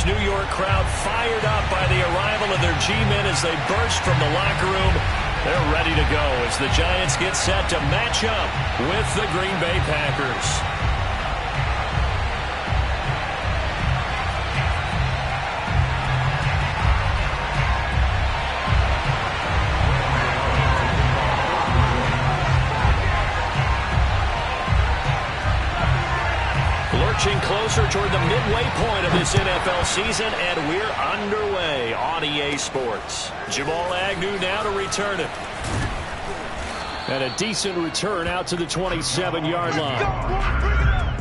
this New York crowd fired up by the arrival of their G-men as they burst from the locker room. They're ready to go as the Giants get set to match up with the Green Bay Packers. Lurching closer toward the midway point of this NFL season, and we're underway on EA Sports. Jamal Agnew now to return it. And a decent return out to the 27-yard line.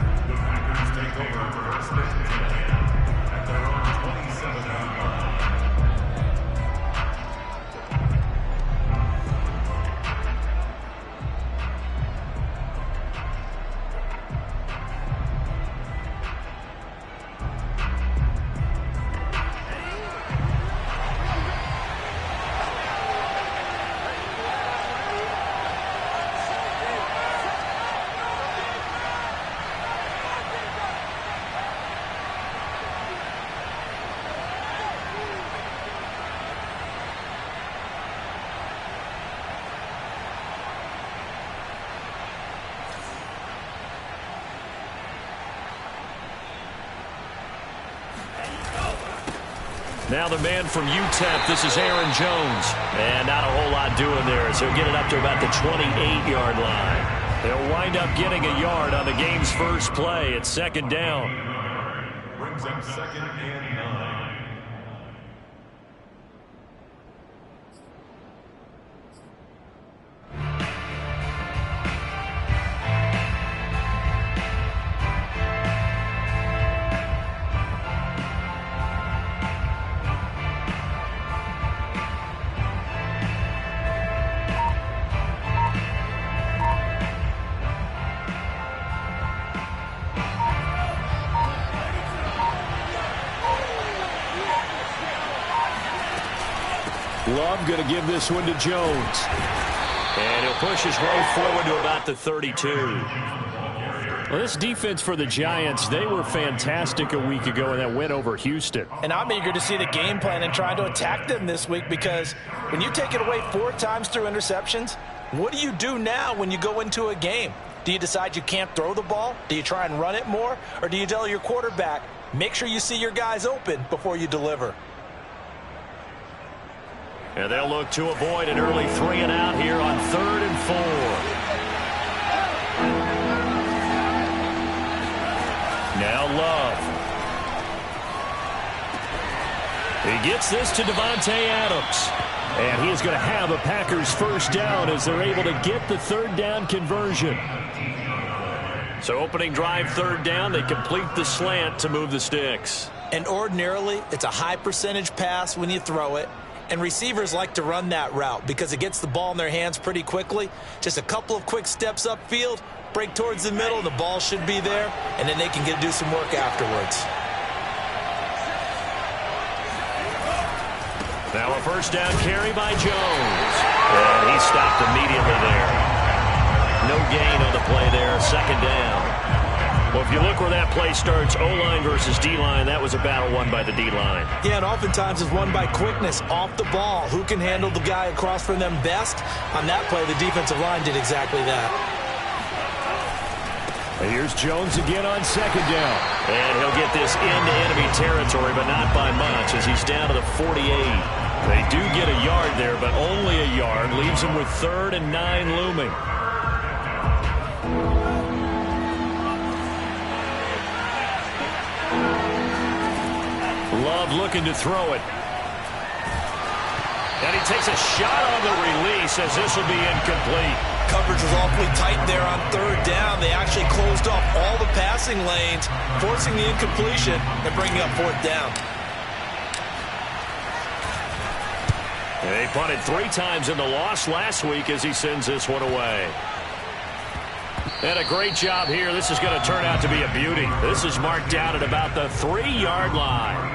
Now the man from UTEP, this is Aaron Jones. And not a whole lot doing there as he'll get it up to about the 28-yard line. They'll wind up getting a yard on the game's first play. It's second down. Brings up second and 9. Love going to give this one to Jones. And he'll push his way forward to about the 32. Well, this defense for the Giants, they were fantastic a week ago in that win over Houston. And I'm eager to see the game plan and trying to attack them this week, because when you take it away 4 times through interceptions, what do you do now when you go into a game? Do you decide you can't throw the ball? Do you try and run it more? Or do you tell your quarterback, make sure you see your guys open before you deliver? And they'll look to avoid an early 3 and out here on 3rd and 4. Now Love. He gets this to Davante Adams. And he is going to have a Packers first down as they're able to get the 3rd down conversion. So opening drive 3rd down, they complete the slant to move the sticks. And ordinarily, it's a high percentage pass when you throw it. And receivers like to run that route because it gets the ball in their hands pretty quickly. Just a couple of quick steps upfield, break towards the middle, the ball should be there, and then they can do some work afterwards. Now a first down carry by Jones. And he stopped immediately there. No gain on the play there, 2nd down. Well, if you look where that play starts, O-line versus D-line, that was a battle won by the D-line. Yeah, and oftentimes it's won by quickness off the ball. Who can handle the guy across from them best? On that play, the defensive line did exactly that. Here's Jones again on 2nd down. And he'll get this into enemy territory, but not by much as he's down to the 48. They do get a yard there, but only a yard. Leaves him with 3rd and 9 looming. Love looking to throw it. And he takes a shot on the release as this will be incomplete. Coverage was awfully tight there on 3rd down. They actually closed off all the passing lanes, forcing the incompletion and bringing up 4th down. They punted 3 times in the loss last week as he sends this one away. And a great job here. This is going to turn out to be a beauty. This is marked out at about the 3-yard line.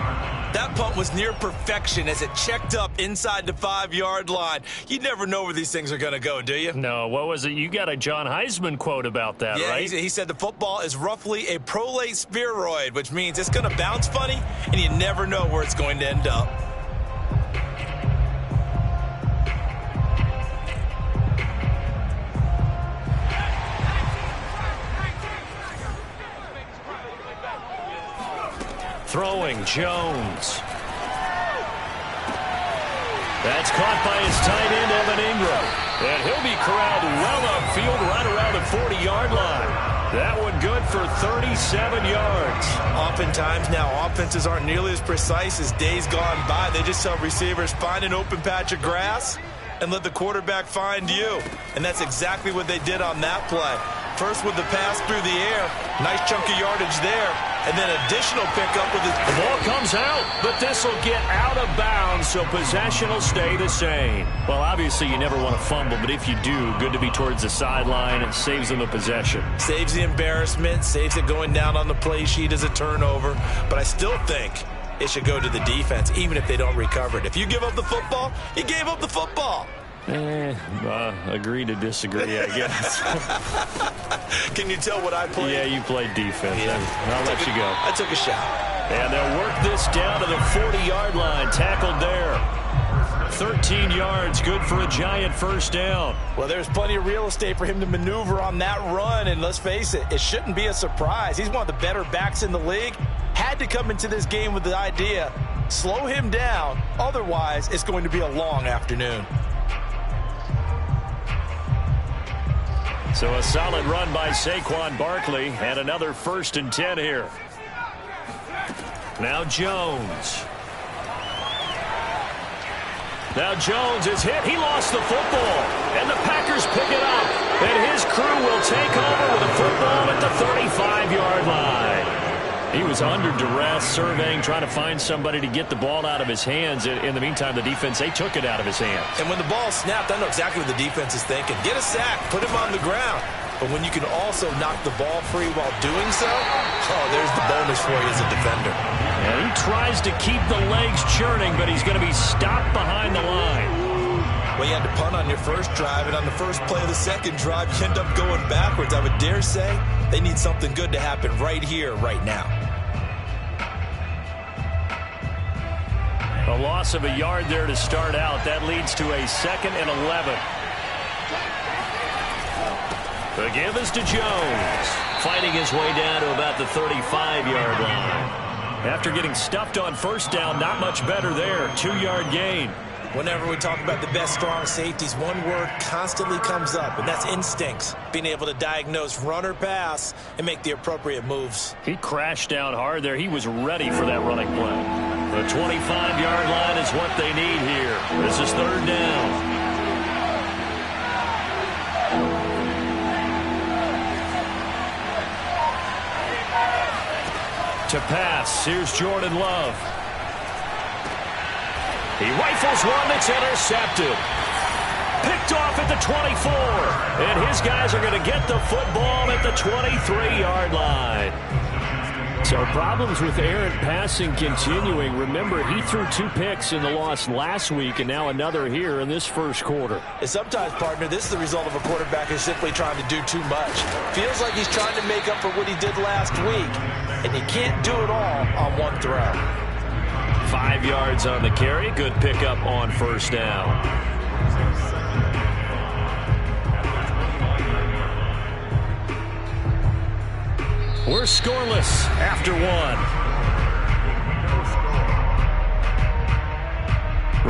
That punt was near perfection as it checked up inside the 5-yard line. You never know where these things are going to go, do you? No, what was it? You got a John Heisman quote about that, right? Yeah, he said the football is roughly a prolate spheroid, which means it's going to bounce funny, and you never know where it's going to end up. Throwing, Jones. That's caught by his tight end, Evan Ingram. And he'll be corralled well upfield right around the 40-yard line. That one good for 37 yards. Oftentimes now, offenses aren't nearly as precise as days gone by. They just tell receivers, find an open patch of grass and let the quarterback find you. And that's exactly what they did on that play. First with the pass through the air. Nice chunk of yardage there. And then additional pickup with the ball comes out, but this will get out of bounds, so possession will stay the same. Well, obviously you never want to fumble, but if you do, good to be towards the sideline. It saves them the possession. Saves the embarrassment, saves it going down on the play sheet as a turnover. But I still think it should go to the defense, even if they don't recover it. If you give up the football, you gave up the football. Agree to disagree, I guess. Can you tell what I played? Yeah, you played defense. Yeah. I'll let you go. I took a shot. And they'll work this down to the 40-yard line. Tackled there. 13 yards, good for a giant first down. Well, there's plenty of real estate for him to maneuver on that run, and let's face it, it shouldn't be a surprise. He's one of the better backs in the league. Had to come into this game with the idea, slow him down, otherwise it's going to be a long afternoon. So a solid run by Saquon Barkley, and another 1st and 10 here. Now Jones. Now Jones is hit. He lost the football, and the Packers pick it up. And his crew will take over with a football at the 35-yard line. He was under duress, surveying, trying to find somebody to get the ball out of his hands. In the meantime, the defense, they took it out of his hands. And when the ball snapped, I know exactly what the defense is thinking. Get a sack, put him on the ground. But when you can also knock the ball free while doing so, there's the bonus for you as a defender. And he tries to keep the legs churning, but he's going to be stopped behind the line. Well, you had to punt on your first drive, and on the first play of the second drive, you end up going backwards. I would dare say they need something good to happen right here, right now. A loss of a yard there to start out. That leads to a 2nd and 11. The give is to Jones. Fighting his way down to about the 35-yard line. After getting stuffed on first down, not much better there. 2-yard gain. Whenever we talk about the best strong safeties, one word constantly comes up, and that's instincts. Being able to diagnose run or pass and make the appropriate moves. He crashed down hard there. He was ready for that running play. The 25-yard line is what they need here. This is 3rd down. To pass, here's Jordan Love. He rifles one that's intercepted. Picked off at the 24. And his guys are going to get the football at the 23-yard line. So problems with errant passing continuing. Remember, he threw 2 picks in the loss last week and now another here in this first quarter. And sometimes, partner, this is the result of a quarterback who's simply trying to do too much. Feels like he's trying to make up for what he did last week. And you can't do it all on one throw. 5 yards on the carry. Good pickup on first down. We're scoreless after 1.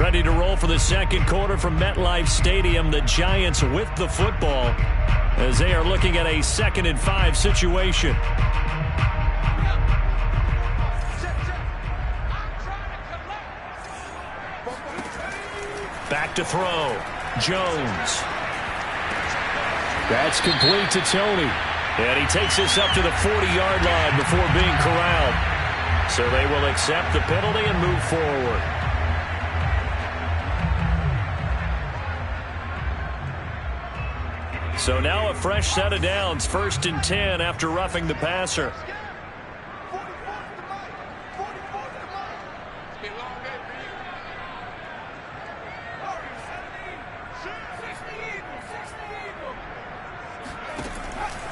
Ready to roll for the second quarter from MetLife Stadium. The Giants with the football as they are looking at a 2nd and 5 situation. Back to throw. Jones. That's complete to Tony. And he takes this up to the 40-yard line before being corralled. So they will accept the penalty and move forward. So now a fresh set of downs. 1st and 10 after roughing the passer.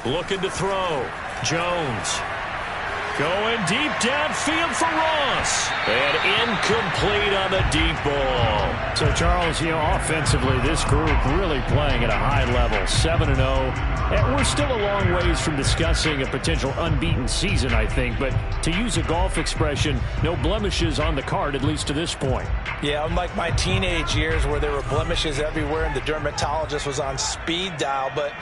Looking to throw. Jones. Going deep downfield for Ross. And incomplete on the deep ball. So, Charles, offensively, this group really playing at a high level, 7-0. And we're still a long ways from discussing a potential unbeaten season, I think. But to use a golf expression, no blemishes on the card, at least to this point. Yeah, unlike my teenage years where there were blemishes everywhere and the dermatologist was on speed dial. But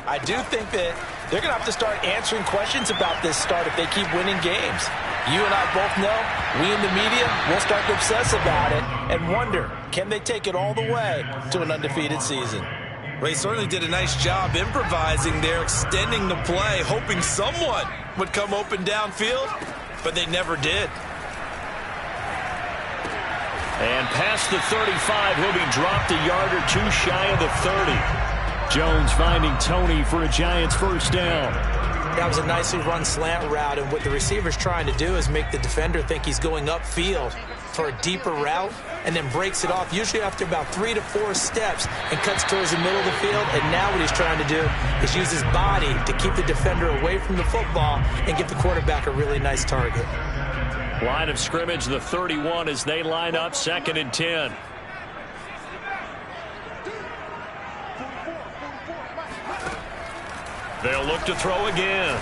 I do think that they're going to have to start answering questions about this start if they keep winning games. You and I both know, we in the media will start to obsess about it and wonder, can they take it all the way to an undefeated season? Well, he certainly did a nice job improvising there, extending the play, hoping someone would come open downfield, but they never did. And past the 35, he'll be dropped a yard or two shy of the 30. Jones finding Tony for a Giants first down. That was a nicely run slant route, and what the receiver's trying to do is make the defender think he's going upfield for a deeper route and then breaks it off, usually after about 3 to 4 steps, and cuts towards the middle of the field. And now what he's trying to do is use his body to keep the defender away from the football and give the quarterback a really nice target. Line of scrimmage, the 31 as they line up, 2nd and 10. They'll look to throw again.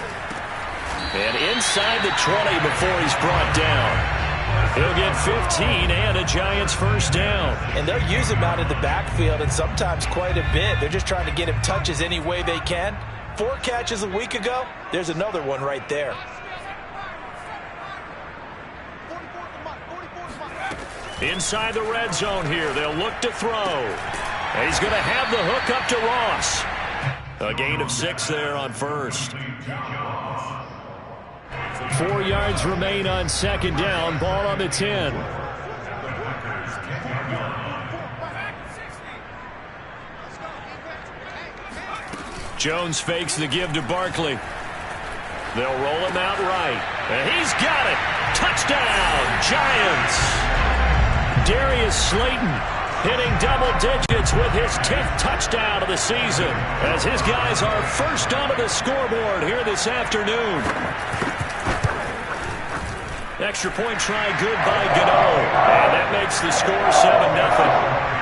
And inside the 20 before he's brought down. He'll get 15 and a Giants first down. And they'll use him out in the backfield, and sometimes quite a bit. They're just trying to get him touches any way they can. 4 catches a week ago. There's another one right there. Inside the red zone here. They'll look to throw. And he's going to have the hook up to Ross. A gain of 6 there on first. 4 yards remain on 2nd down. Ball on the 10. Jones fakes the give to Barkley. They'll roll him out right. And he's got it. Touchdown, Giants. Darius Slayton hitting double digits with his 10th touchdown of the season as his guys are first onto the scoreboard here this afternoon. Extra point try good by Gano. And that makes the score 7-0.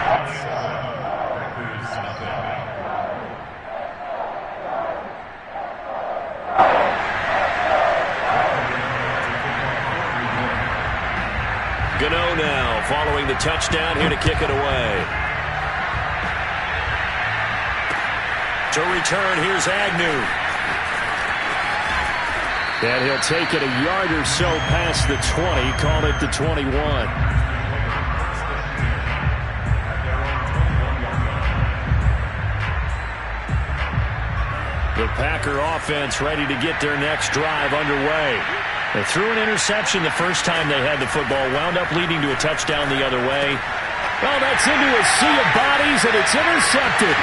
Gano now following the touchdown here to kick it away. To return, here's Agnew. And he'll take it a yard or so past the 20, call it the 21. The Packer offense ready to get their next drive underway. They threw an interception the first time they had the football, wound up leading to a touchdown the other way. Well, that's into a sea of bodies, and it's intercepted.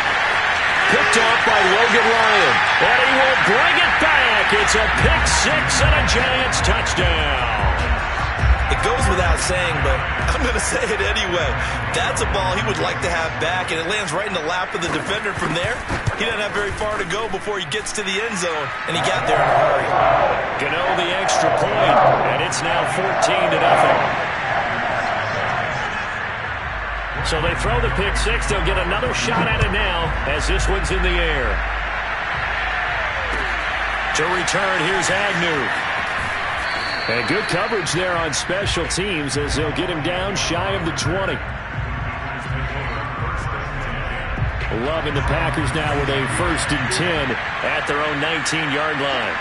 Picked off by Logan Ryan, and he will bring it back. It's a pick 6 and a Giants touchdown. It goes without saying, but I'm going to say it anyway. That's a ball he would like to have back, and it lands right in the lap of the defender from there. He doesn't have very far to go before he gets to the end zone, and he got there in a hurry. Gano the extra point, and it's now 14-0. So they throw the pick 6. They'll get another shot at it now as this one's in the air. To return, here's Agnew. And good coverage there on special teams as they'll get him down shy of the 20. Loving the Packers now with a 1st and 10 at their own 19-yard line.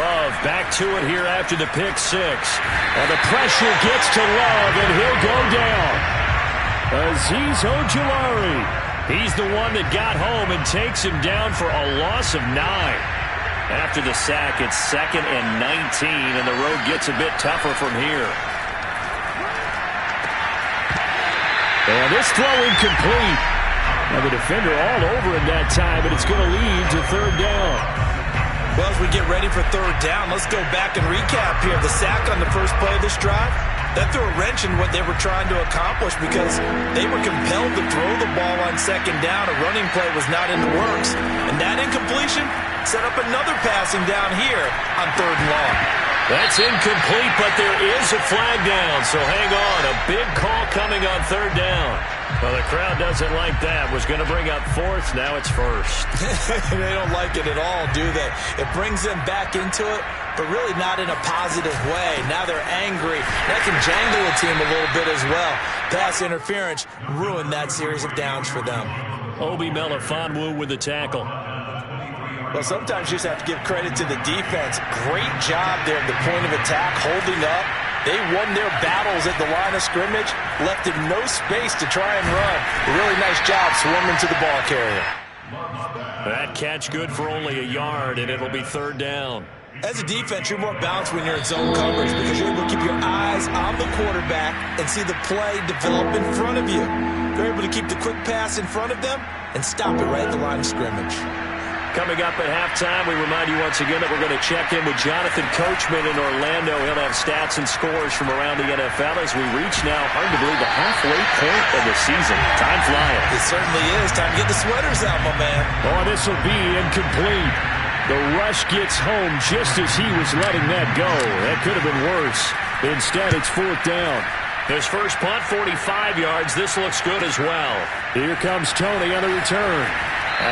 Love back to it here after the pick 6. And the pressure gets to Love, and he'll go down. Azeez Ojulari. He's the one that got home and takes him down for a loss of 9. After the sack, it's 2nd and 19, and the road gets a bit tougher from here. And this throw incomplete. Now the defender all over him that time, but it's going to lead to 3rd down. Well, as we get ready for 3rd down, let's go back and recap here. The sack on the first play of this drive, That threw a wrench in what they were trying to accomplish because they were compelled to throw the ball on second down. A running play was not in the works. And that incompletion set up another passing down here on 3rd and long. That's incomplete, but there is a flag down, so hang on. A big call coming on 3rd down. Well, the crowd doesn't like that. Was going to bring up 4th, now it's 1st. They don't like it at all, do they? It brings them back into it, but really not in a positive way. Now they're angry. That can jangle a team a little bit as well. Pass interference ruined that series of downs for them. Obi Melifonwu with the tackle. Well, sometimes you just have to give credit to the defense. Great job there at the point of attack, holding up. They won their battles at the line of scrimmage, left them no space to try and run. A really nice job swarming to the ball carrier. That catch good for only a yard, and it'll be 3rd down. As a defense, you're more balanced when you're in zone coverage because you're able to keep your eyes on the quarterback and see the play develop in front of you. You're able to keep the quick pass in front of them and stop it right at the line of scrimmage. Coming up at halftime, we remind you once again that we're going to check in with Jonathan Coachman in Orlando. He'll have stats and scores from around the NFL as we reach now, hard to believe, the halfway point of the season. Time flying. It certainly is. Time to get the sweaters out, my man. Oh, this will be incomplete. The rush gets home just as he was letting that go. That could have been worse. Instead, it's 4th down. His first punt, 45 yards. This looks good as well. Here comes Tony on the return.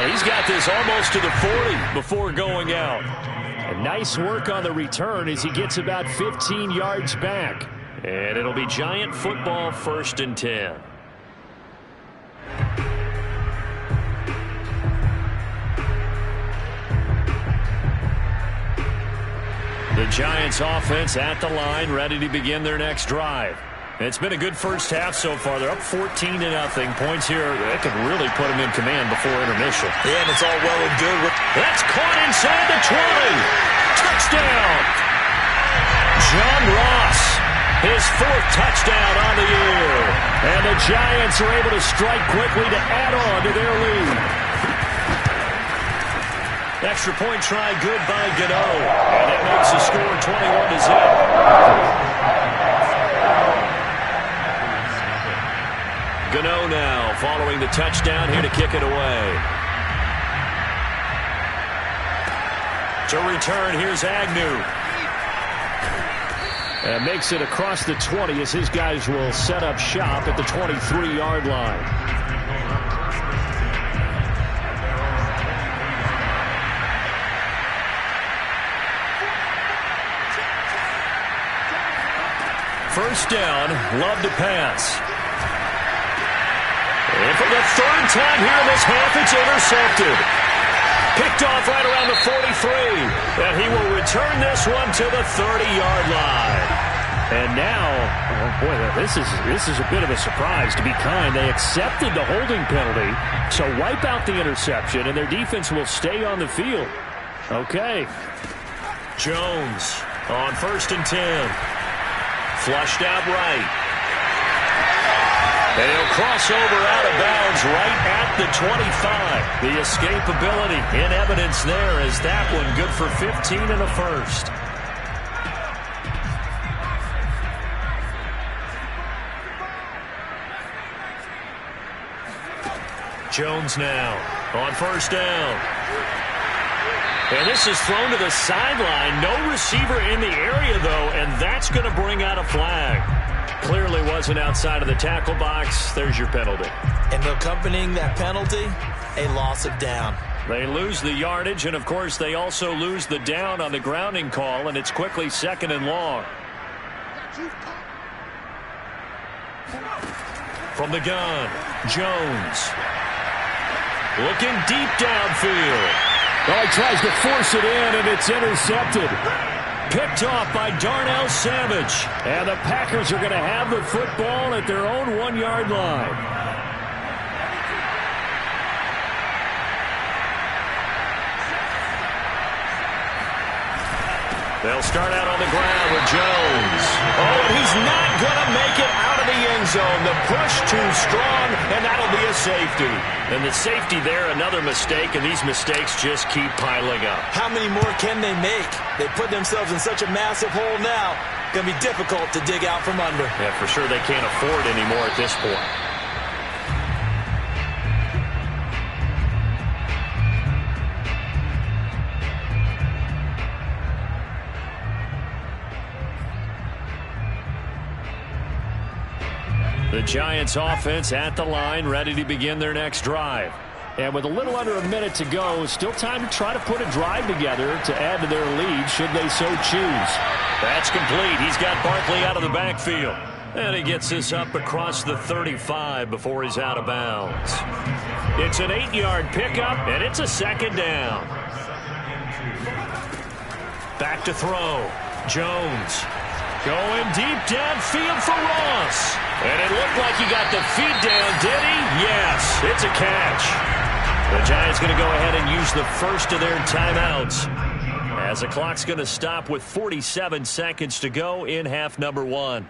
He's got this almost to the 40 before going out. And nice work on the return as he gets about 15 yards back. And it'll be Giant football, 1st and 10. The Giants offense at the line, ready to begin their next drive. It's been a good first half so far. They're up 14-0. Points here that could really put them in command before intermission. Yeah, and it's all well and good. That's caught inside the 20. Touchdown. John Ross, his 4th touchdown on the year. And the Giants are able to strike quickly to add on to their lead. Extra point try good by Gano. And it makes the score 21-0. Gano now following the touchdown here to kick it away. To return, here's Agnew. And makes it across the 20 as his guys will set up shop at the 23-yard line. First down, Love to pass. And for the 3rd time here in this half, it's intercepted. Picked off right around the 43. And he will return this one to the 30-yard line. And now, oh boy, this is a bit of a surprise. To be kind, they accepted the holding penalty, so wipe out the interception, and their defense will stay on the field. Okay. Jones on 1st and 10. Flushed out right. And he'll cross over out of bounds right at the 25. The escapability in evidence there as that one good for 15 and a 1st. Jones now on 1st down. And this is thrown to the sideline. No receiver in the area, though, and that's going to bring out a flag. Clearly wasn't outside of the tackle box. There's your penalty. And accompanying that penalty, a loss of down. They lose the yardage, and, of course, they also lose the down on the grounding call, and it's quickly 2nd and long. From the gun, Jones. Looking deep downfield. Oh, he tries to force it in, and it's intercepted. Picked off by Darnell Savage. And the Packers are going to have the football at their own 1-yard line. They'll start out on the ground with Jones. Oh, and he's not going to make it out of the end zone. The push too strong, and that'll be a safety. And the safety there, another mistake, and these mistakes just keep piling up. How many more can they make? They put themselves in such a massive hole now. Going to be difficult to dig out from under. Yeah, for sure they can't afford anymore at this point. The Giants offense at the line, ready to begin their next drive. And with a little under a minute to go, still time to try to put a drive together to add to their lead should they so choose. That's complete. He's got Barkley out of the backfield. And he gets this up across the 35 before he's out of bounds. It's an 8-yard pickup, and it's a second down. Back to throw. Jones going deep downfield for Ross. And it looked like he got the feet down, did he? Yes, it's a catch. The Giants going to go ahead and use the first of their timeouts, as the clock's going to stop with 47 seconds to go in half number 1.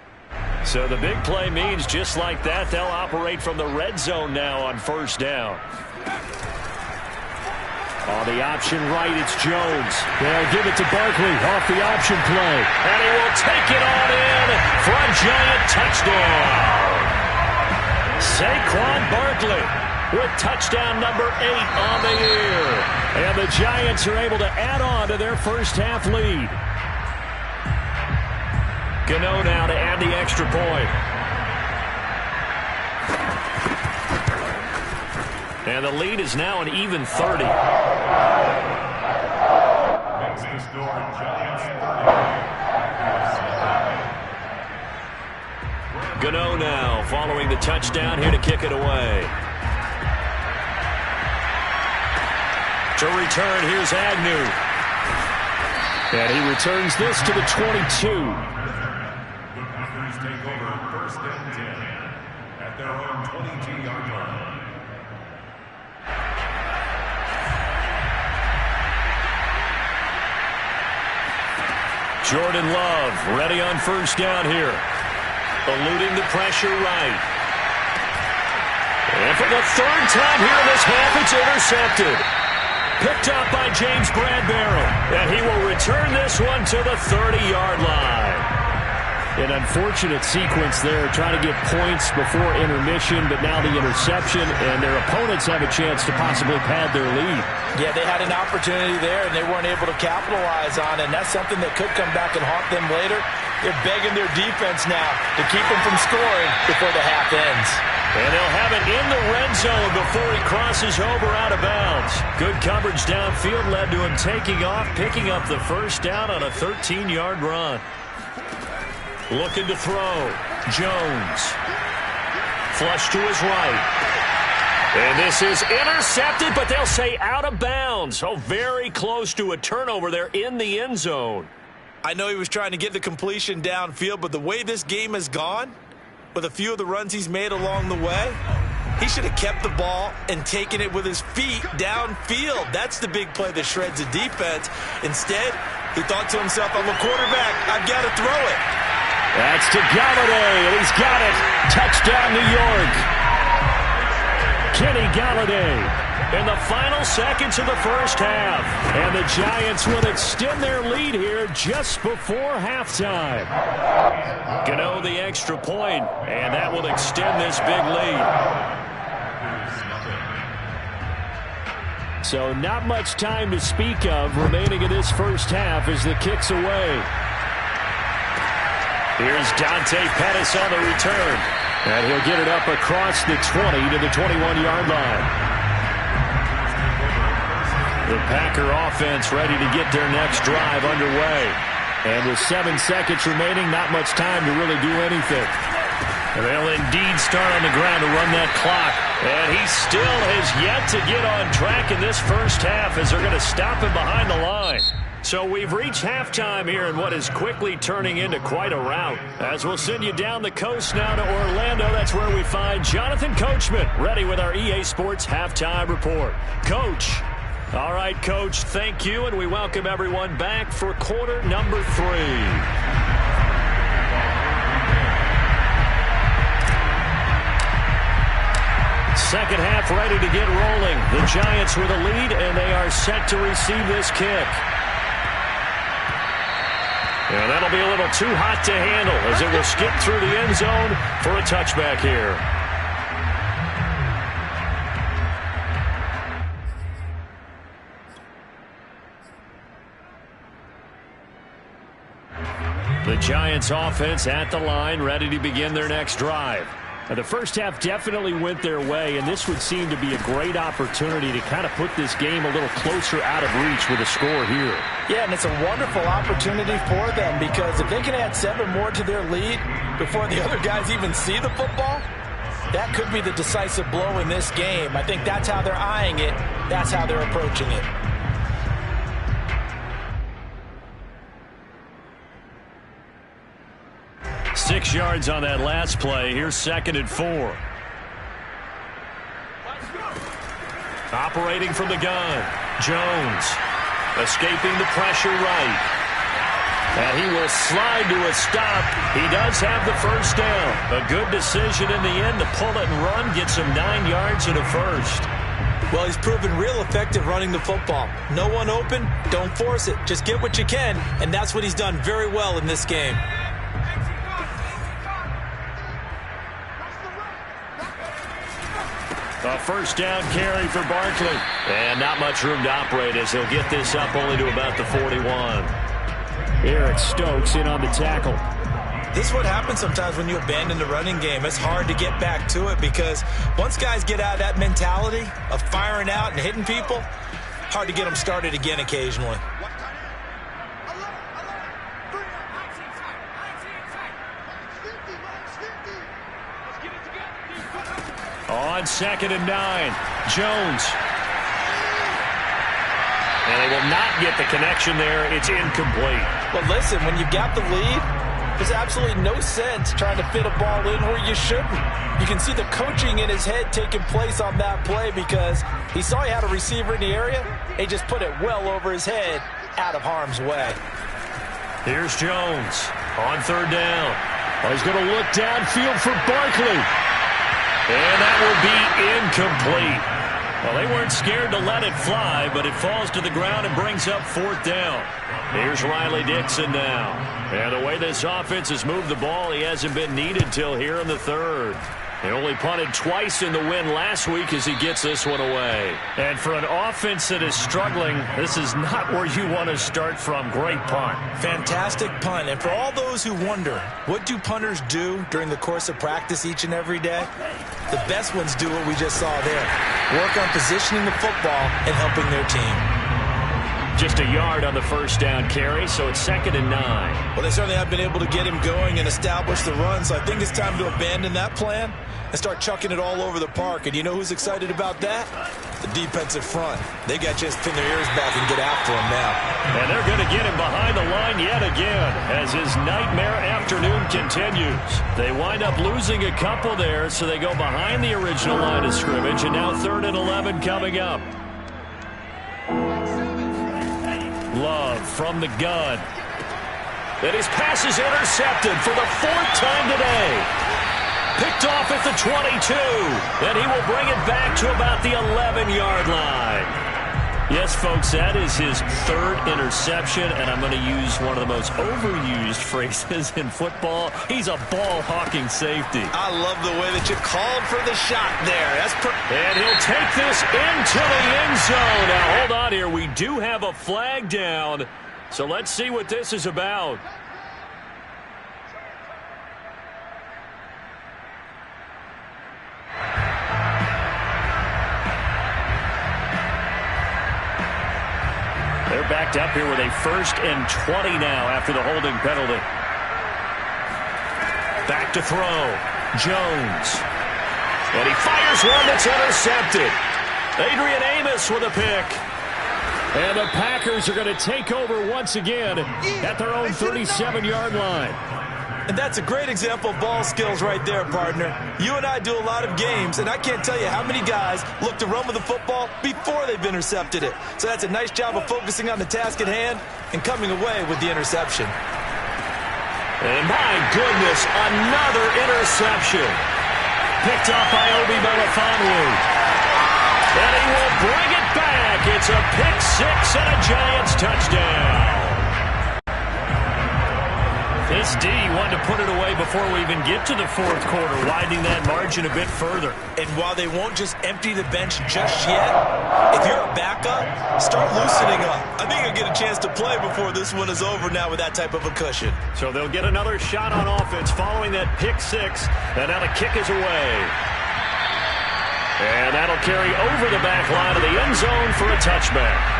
So the big play means just like that, they'll operate from the red zone now on first down. On the option right, it's Jones. They'll give it to Barkley off the option play. And he will take it on in for a Giant touchdown. Saquon Barkley with touchdown number 8 on the year. And the Giants are able to add on to their first half lead. Gano now to add the extra point. And the lead is now an even 30. Makes the score Giants 30. Gano now following the touchdown, here to kick it away. To return, here's Agnew. And he returns this to the 22. The Packers take over first and 10 at their own 22-yard line. Jordan Love ready on first down here. Eluding the pressure right. And for the third time here in this half, it's intercepted. Picked up by James Bradbury. And he will return this one to the 30-yard line. An unfortunate sequence there, trying to get points before intermission, but now the interception, and their opponents have a chance to possibly pad their lead. Yeah, they had an opportunity there, and they weren't able to capitalize on it, and that's something that could come back and haunt them later. They're begging their defense now to keep them from scoring before the half ends. And they'll have it in the red zone before he crosses over out of bounds. Good coverage downfield led to him taking off, picking up the first down on a 13-yard run. Looking to throw. Jones. Flush to his right. And this is intercepted, but they'll say out of bounds. So very close to a turnover there in the end zone. I know he was trying to get the completion downfield, but the way this game has gone, with a few of the runs he's made along the way, he should have kept the ball and taken it with his feet downfield. That's the big play that shreds the defense. Instead, he thought to himself, I'm a quarterback, I've got to throw it. That's to Galladay, and he's got it. Touchdown, New York. Kenny Galladay in the final seconds of the first half. And the Giants will extend their lead here just before halftime. Gano the extra point, and that will extend this big lead. So not much time to speak of remaining in this first half as the kick's away. Here's Dante Pettis on the return. And he'll get it up across the 20 to the 21-yard line. The Packer offense ready to get their next drive underway. And with 7 seconds remaining, not much time to really do anything. And they'll indeed start on the ground to run that clock. And he still has yet to get on track in this first half as they're going to stop him behind the line. So we've reached halftime here in what is quickly turning into quite a rout. As we'll send you down the coast now to Orlando, that's where we find Jonathan Coachman ready with our EA Sports Halftime Report. Coach. All right, Coach, thank you, and we welcome everyone back for quarter number 3. second half ready to get rolling. The Giants with a lead, and they are set to receive this kick. And that'll be a little too hot to handle as it will skip through the end zone for a touchback here. The Giants offense at the line, ready to begin their next drive. Now, the first half definitely went their way, and this would seem to be a great opportunity to kind of put this game a little closer out of reach with a score here. Yeah, and it's a wonderful opportunity for them because if they can add 7 more to their lead before the other guys even see the football, that could be the decisive blow in this game. I think that's how they're eyeing it. That's how they're approaching it. Six yards on that last play. Here's 2nd and 4. Operating from the gun. Jones escaping the pressure right. And he will slide to a stop. He does have the first down. A good decision in the end to pull it and run. Gets him 9 yards and a first. Well, he's proven real effective running the football. No one open, don't force it. Just get what you can, and that's what he's done very well in this game. A first down carry for Barkley. And not much room to operate as he'll get this up only to about the 41. Eric Stokes in on the tackle. This is what happens sometimes when you abandon the running game. It's hard to get back to it because once guys get out of that mentality of firing out and hitting people, hard to get them started again occasionally. On 2nd and 9, Jones. And they will not get the connection there. It's incomplete. Well, listen, when you've got the lead, there's absolutely no sense trying to fit a ball in where you shouldn't. You can see the coaching in his head taking place on that play because he saw he had a receiver in the area. He just put it well over his head out of harm's way. Here's Jones on 3rd down. Oh, he's going to look downfield for Barkley. And that will be incomplete. Well, they weren't scared to let it fly, but it falls to the ground and brings up 4th down. Here's Riley Dixon now. And the way this offense has moved the ball, he hasn't been needed till here in the 3rd. He only punted twice in the win last week as he gets this one away. And for an offense that is struggling, this is not where you want to start from. Great punt. Fantastic punt. And for all those who wonder, what do punters do during the course of practice each and every day? The best ones do what we just saw there. Work on positioning the football and helping their team. Just a yard on the first down carry, so it's 2nd and 9. Well, they certainly have been able to get him going and establish the run, so I think it's time to abandon that plan and start chucking it all over the park. And you know who's excited about that? The defensive front. They got just pin their ears back and get after him now. And they're going to get him behind the line yet again as his nightmare afternoon continues. They wind up losing a couple there, so they go behind the original line of scrimmage, and now 3rd and 11 coming up. Love from the gun. And his pass is intercepted for the 4th time today. Picked off at the 22. And he will bring it back to about the 11-yard line. Yes, folks, that is his 3rd interception, and I'm going to use one of the most overused phrases in football. He's a ball-hawking safety. I love the way that you called for the shot there. And he'll take this into the end zone. Now, hold on here. We do have a flag down, so let's see what this is about. They're backed up here with a 1st and 20 now after the holding penalty. Back to throw. Jones. And he fires one that's intercepted. Adrian Amos with a pick. And the Packers are going to take over once again at their own 37-yard line. And that's a great example of ball skills right there, partner. You and I do a lot of games, and I can't tell you how many guys look to run with the football before they've intercepted it. So that's a nice job of focusing on the task at hand and coming away with the interception. And my goodness, another interception. picked up by Obi Melifonwu. And he will bring it back. It's a pick six and a Giants touchdown. This D wanted to put it away before we even get to the fourth quarter, widening that margin a bit further. And while they won't just empty the bench just yet, if you're a backup, start loosening up. I think you'll get a chance to play before this one is over now with that type of a cushion. So they'll get another shot on offense following that pick six, and now the kick is away. And that'll carry over the back line of the end zone for a touchback.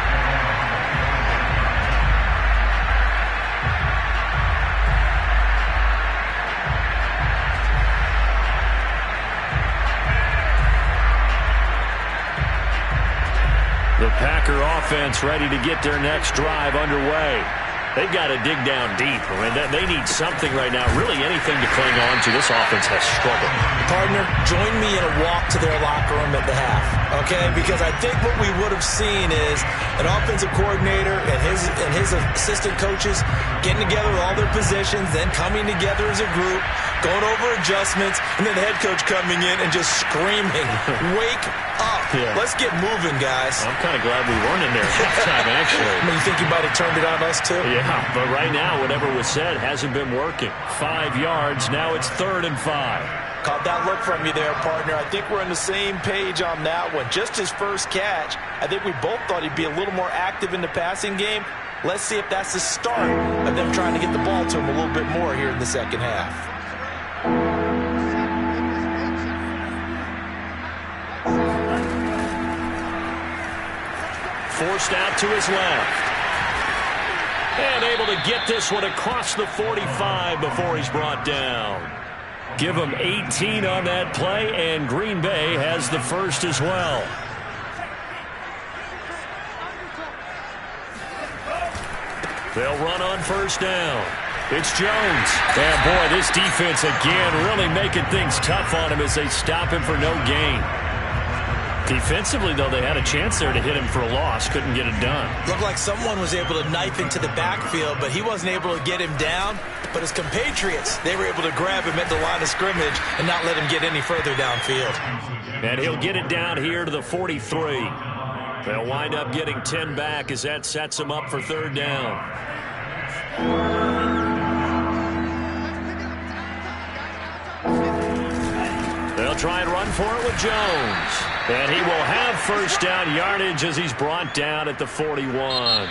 The Packer offense ready to get their next drive underway. They've got to dig down deep. I mean, they need something right now, really anything to cling on to. This offense has struggled. Partner, join me in a walk to their locker room at the half, okay? Because I think what we would have seen is an offensive coordinator and his assistant coaches getting together with all their positions, then coming together as a group, going over adjustments, and then the head coach coming in and just screaming, wake up. Yeah. Let's get moving, guys. I'm kind of glad we weren't in there at halftime, actually. I mean, you think you might have turned it on us, too? Yeah, but right now, whatever was said hasn't been working. 5 yards, now it's 3rd and 5. Caught that look from you there, partner. I think we're on the same page on that one. Just his first catch, I think we both thought he'd be a little more active in the passing game. Let's see if that's the start of them trying to get the ball to him a little bit more here in the second half. Forced out to his left. And able to get this one across the 45 before he's brought down. Give him 18 on that play, and Green Bay has the first as well. They'll run on first down. It's Jones. And boy, this defense again really making things tough on him as they stop him for no gain. Defensively, though, they had a chance there to hit him for a loss. Couldn't get it done. Looked like someone was able to knife into the backfield, but he wasn't able to get him down. But his compatriots, they were able to grab him at the line of scrimmage and not let him get any further downfield. And he'll get it down here to the 43. They'll wind up getting 10 back as that sets him up for 3rd down. They'll try and run for it with Jones. And he will have first down yardage as he's brought down at the 41.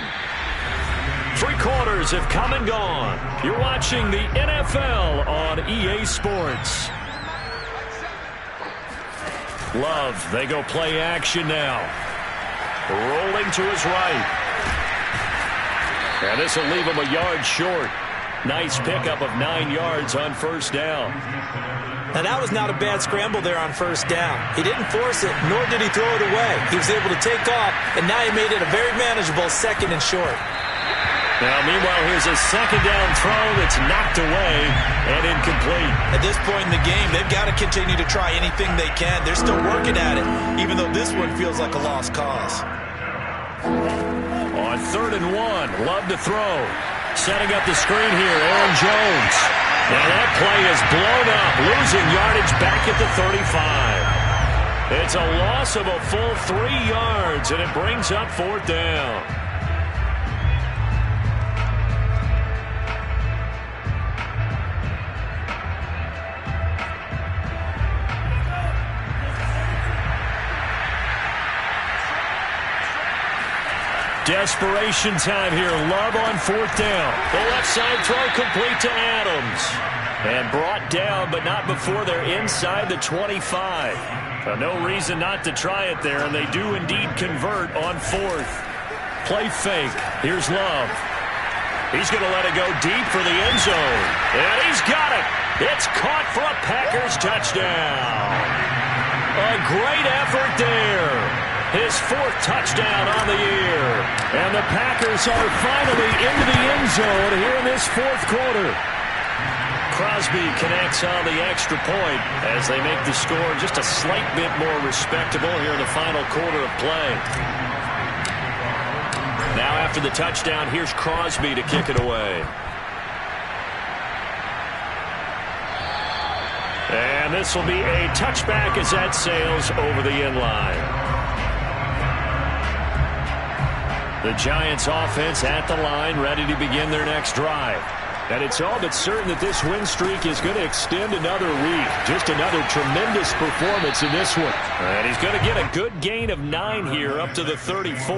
3 quarters have come and gone. You're watching the NFL on EA Sports. Love, they go play action now. Rolling to his right. And this will leave him a yard short. Nice pickup of 9 yards on first down. Now, that was not a bad scramble there on first down. He didn't force it, nor did he throw it away. He was able to take off, and now he made it a very manageable 2nd and short. Now, meanwhile, here's a 2nd down throw that's knocked away and incomplete. At this point in the game, they've got to continue to try anything they can. They're still working at it, even though this one feels like a lost cause. On 3rd and 1, Love to throw. Setting up the screen here, Aaron Jones. Now that play is blown up, losing yardage back at the 35. It's a loss of a full 3 yards, and it brings up 4th down. Desperation time here. Love on 4th down. The left side throw complete to Adams. And brought down, but not before they're inside the 25. No reason not to try it there, and they do indeed convert on 4th. Play fake. Here's Love. He's going to let it go deep for the end zone. And he's got it. It's caught for a Packers touchdown. A great effort there. His 4th touchdown on the year. And the Packers are finally into the end zone here in this 4th quarter. Crosby connects on the extra point as they make the score just a slight bit more respectable here in the final quarter of play. Now after the touchdown, here's Crosby to kick it away. And And this will be a touchback as that sails over the end line. The Giants offense at the line, ready to begin their next drive. And it's all but certain that this win streak is going to extend another week. Just another tremendous performance in this one. And he's going to get a good gain of 9 here up to the 34.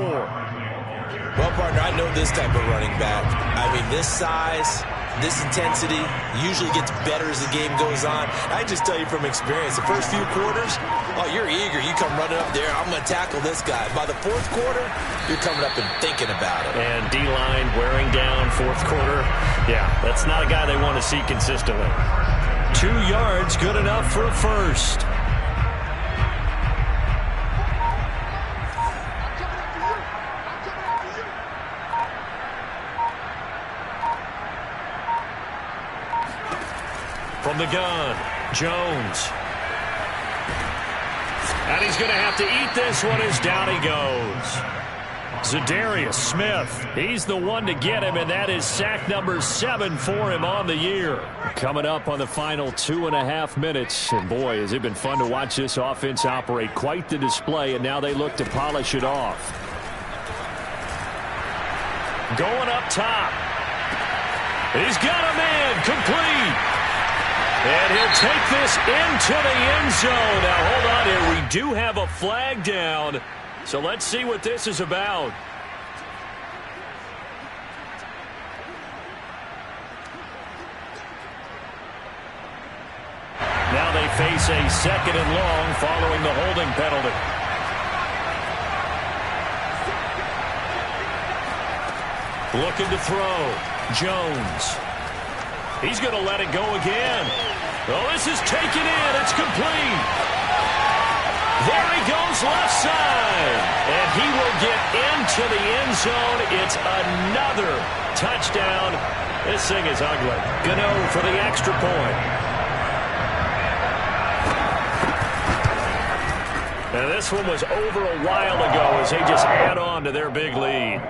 Well, partner, I know this type of running back. I mean, this size, this intensity usually gets better as the game goes on. I just tell you from experience, the first few quarters, oh, you're eager. You come running up there, I'm going to tackle this guy. By the fourth quarter, you're coming up and thinking about it. And D-line wearing down fourth quarter. Yeah, that's not a guy they want to see consistently. 2 yards, good enough for a first. From the gun, Jones. And he's going to have to eat this one as down he goes. Za'Darius Smith, he's the one to get him, and that is sack number 7 for him on the year. Coming up on the final 2.5 minutes, and boy, has it been fun to watch this offense operate. Quite the display, and now they look to polish it off. Going up top. He's got a man, complete. And he'll take this into the end zone. Now, hold on here. We do have a flag down. So let's see what this is about. Now they face a 2nd and long following the holding penalty. Looking to throw. Jones. He's going to let it go again. Oh, this is taken in. It's complete. There he goes left side. And he will get into the end zone. It's another touchdown. This thing is ugly. Gano for the extra point. And this one was over a while ago as they just add on to their big lead.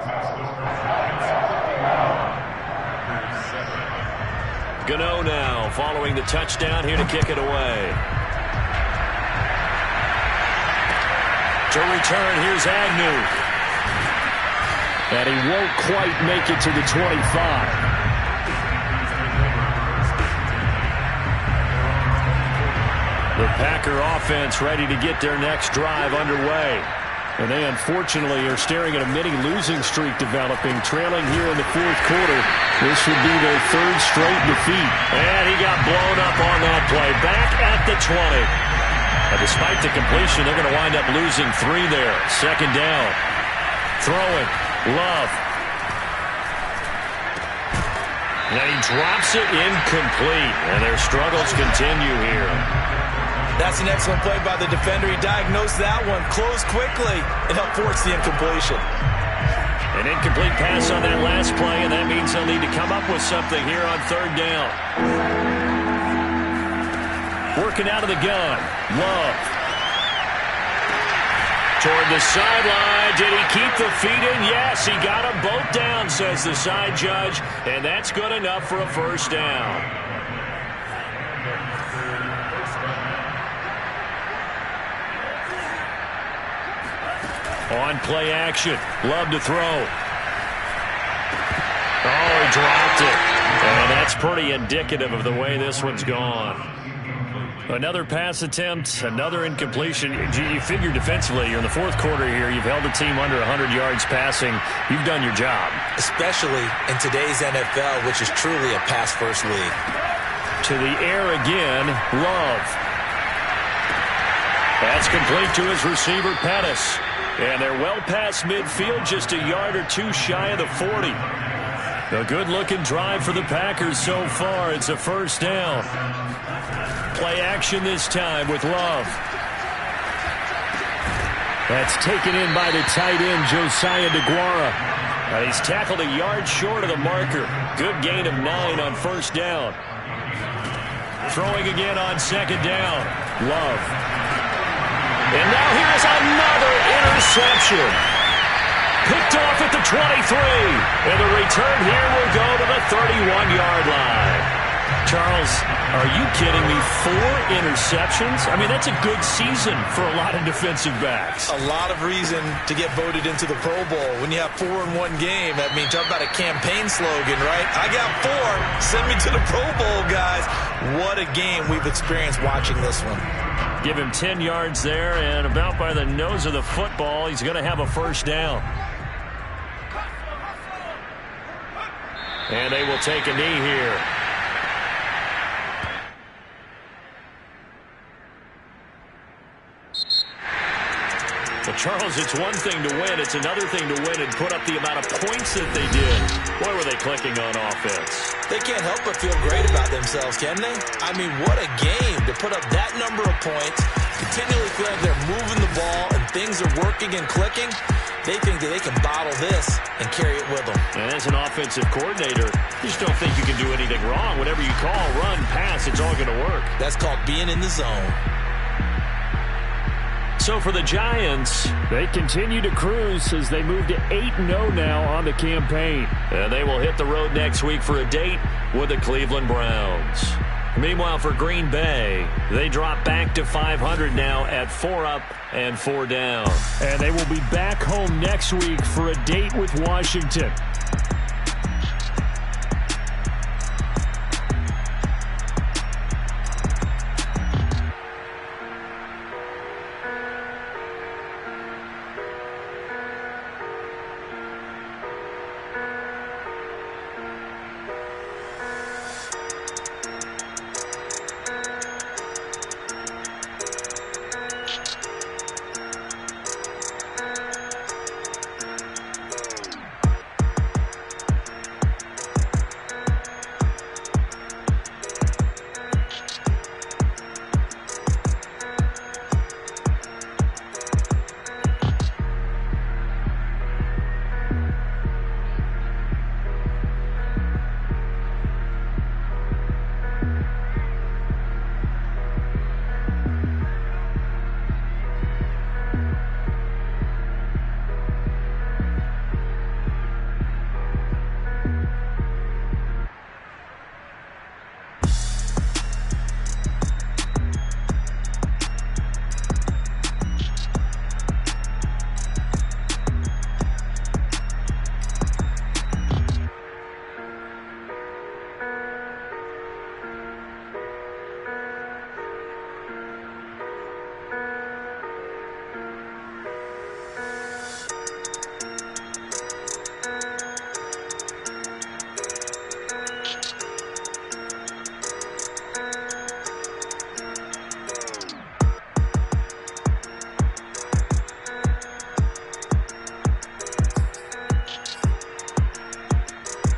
Gano now following the touchdown here to kick it away. To return, here's Agnew. And he won't quite make it to the 25. The Packer offense ready to get their next drive underway. And they unfortunately are staring at a mini-losing streak developing, trailing here in the fourth quarter. This would be their 3rd straight defeat. And he got blown up on that play. Back at the 20. And despite the completion, they're going to wind up losing 3 there. 2nd down. Throwing. Love. And he drops it incomplete. And their struggles continue here. That's an excellent play by the defender. He diagnosed that one, closed quickly, and helped force the incompletion. An incomplete pass on that last play, and that means they'll need to come up with something here on 3rd down. Working out of the gun. Love. Toward the sideline. Did he keep the feet in? Yes, he got them both down, says the side judge, and that's good enough for a 1st down. On play action. Love to throw. Oh, he dropped it. And that's pretty indicative of the way this one's gone. Another pass attempt, another incompletion. You figure defensively, you're in the fourth quarter here. You've held the team under 100 yards passing. You've done your job. Especially in today's NFL, which is truly a pass-first league. To the air again, Love. That's complete to his receiver, Pettis. And they're well past midfield, just a yard or 2 shy of the 40. A good-looking drive for the Packers so far. It's a 1st down. Play action this time with Love. That's taken in by the tight end, Josiah DeGuara. And he's tackled a yard short of the marker. Good gain of 9 on 1st down. Throwing again on 2nd down. Love. And now here's another interception. Picked off at the 23. And the return here will go to the 31-yard line. Charles, are you kidding me? 4 interceptions? I mean, that's a good season for a lot of defensive backs. A lot of reason to get voted into the Pro Bowl. When you have 4 in one game, that means talk about a campaign slogan, right? I got 4. Send me to the Pro Bowl, guys. What a game we've experienced watching this one. Give him 10 yards there, and about by the nose of the football, he's going to have a first down. And they will take a knee here. Well, Charles, it's one thing to win. It's another thing to win and put up the amount of points that they did. Boy, were they clicking on offense. They can't help but feel great about themselves, can they? I mean, what a game to put up that number of points, continually feel like they're moving the ball and things are working and clicking. They think that they can bottle this and carry it with them. And as an offensive coordinator, you just don't think you can do anything wrong. Whatever you call, run, pass, it's all going to work. That's called being in the zone. So for the Giants, they continue to cruise as they move to 8-0 now on the campaign. And they will hit the road next week for a date with the Cleveland Browns. Meanwhile, for Green Bay, they drop back to 500 now at 4 up and 4 down. And they will be back home next week for a date with Washington.